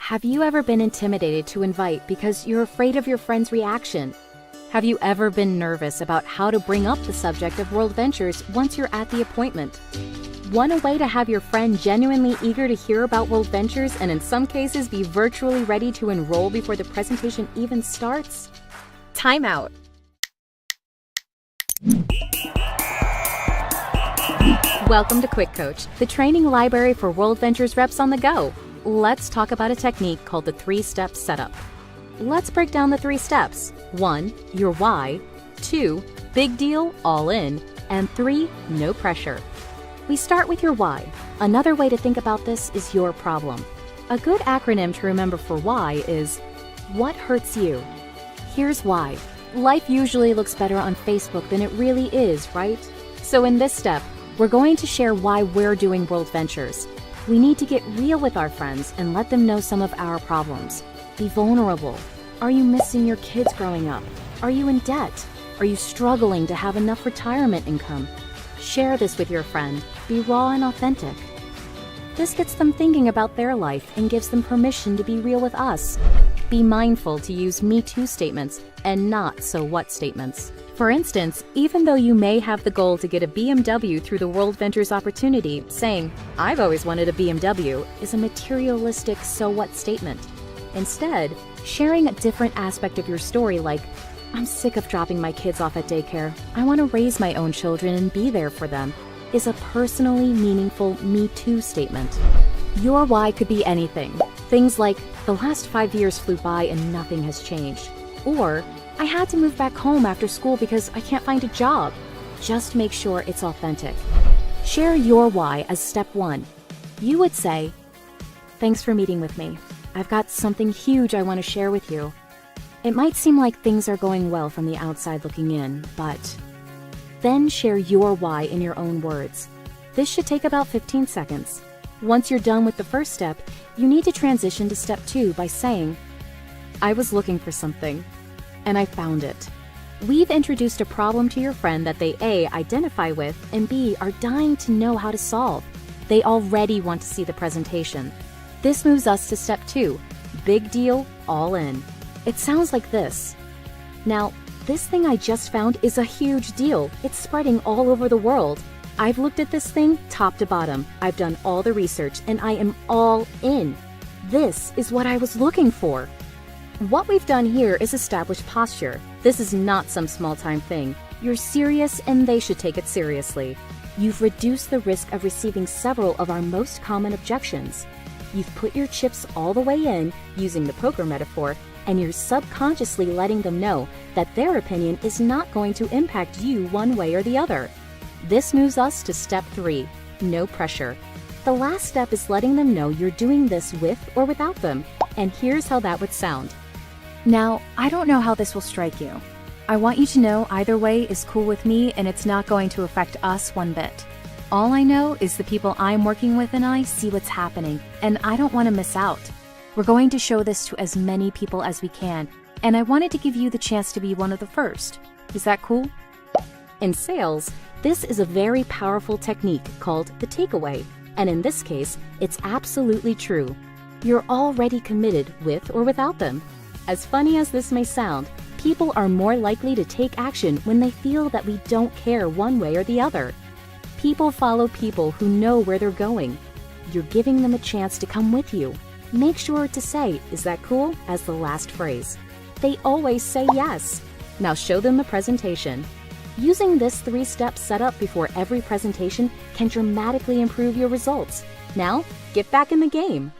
Have you ever been intimidated to invite because you're afraid of your friend's reaction? Have you ever been nervous about how to bring up the subject of World Ventures once you're at the appointment? Want a way to have your friend genuinely eager to hear about World Ventures and in some cases be virtually ready to enroll before the presentation even starts? Time out. Welcome to Quick Coach, the training library for World Ventures reps on the go. Let's talk about a technique called the 3-step setup. Let's break down the 3 steps. 1, your why. 2, big deal, all in. And 3, no pressure. We start with your why. Another way to think about this is your problem. A good acronym to remember for why is, what hurts you? Here's why. Life usually looks better on Facebook than it really is, right? So in this step, we're going to share why we're doing World Ventures. We need to get real with our friends and let them know some of our problems. Be vulnerable. Are you missing your kids growing up? Are you in debt? Are you struggling to have enough retirement income? Share this with your friend. Be raw and authentic. This gets them thinking about their life and gives them permission to be real with us. Be mindful to use Me Too statements and not so what statements. For instance, even though you may have the goal to get a BMW through the World Ventures opportunity, saying, "I've always wanted a BMW," is a materialistic so what statement. Instead, sharing a different aspect of your story like, "I'm sick of dropping my kids off at daycare. I want to raise my own children and be there for them," is a personally meaningful Me Too statement. Your why could be anything. Things like, "The last 5 years flew by and nothing has changed." Or, "I had to move back home after school because I can't find a job." Just make sure it's authentic. Share your why as step 1. You would say, "Thanks for meeting with me. I've got something huge I want to share with you." It might seem like things are going well from the outside looking in, but then share your why in your own words. This should take about 15 seconds. Once you're done with the first step, you need to transition to step 2 by saying, "I was looking for something, and I found it." We've introduced a problem to your friend that they A, identify with, and B, are dying to know how to solve. They already want to see the presentation. This moves us to step 2, big deal, all in. It sounds like this. "Now, this thing I just found is a huge deal. It's spreading all over the world. I've looked at this thing top to bottom. I've done all the research, and I am all in. This is what I was looking for." What we've done here is establish posture. This is not some small-time thing. You're serious and they should take it seriously. You've reduced the risk of receiving several of our most common objections. You've put your chips all the way in, using the poker metaphor, and you're subconsciously letting them know that their opinion is not going to impact you one way or the other. This moves us to step 3, no pressure. The last step is letting them know you're doing this with or without them, and here's how that would sound. "Now, I don't know how this will strike you. I want you to know either way is cool with me and it's not going to affect us one bit. All I know is the people I'm working with and I see what's happening, and I don't want to miss out. We're going to show this to as many people as we can, and I wanted to give you the chance to be one of the first. Is that cool?" In sales, this is a very powerful technique called the takeaway, and in this case, it's absolutely true. You're already committed with or without them. As funny as this may sound, people are more likely to take action when they feel that we don't care one way or the other. People follow people who know where they're going. You're giving them a chance to come with you. Make sure to say, "Is that cool?" as the last phrase. They always say yes. Now show them the presentation. Using this 3-step setup before every presentation can dramatically improve your results. Now, get back in the game.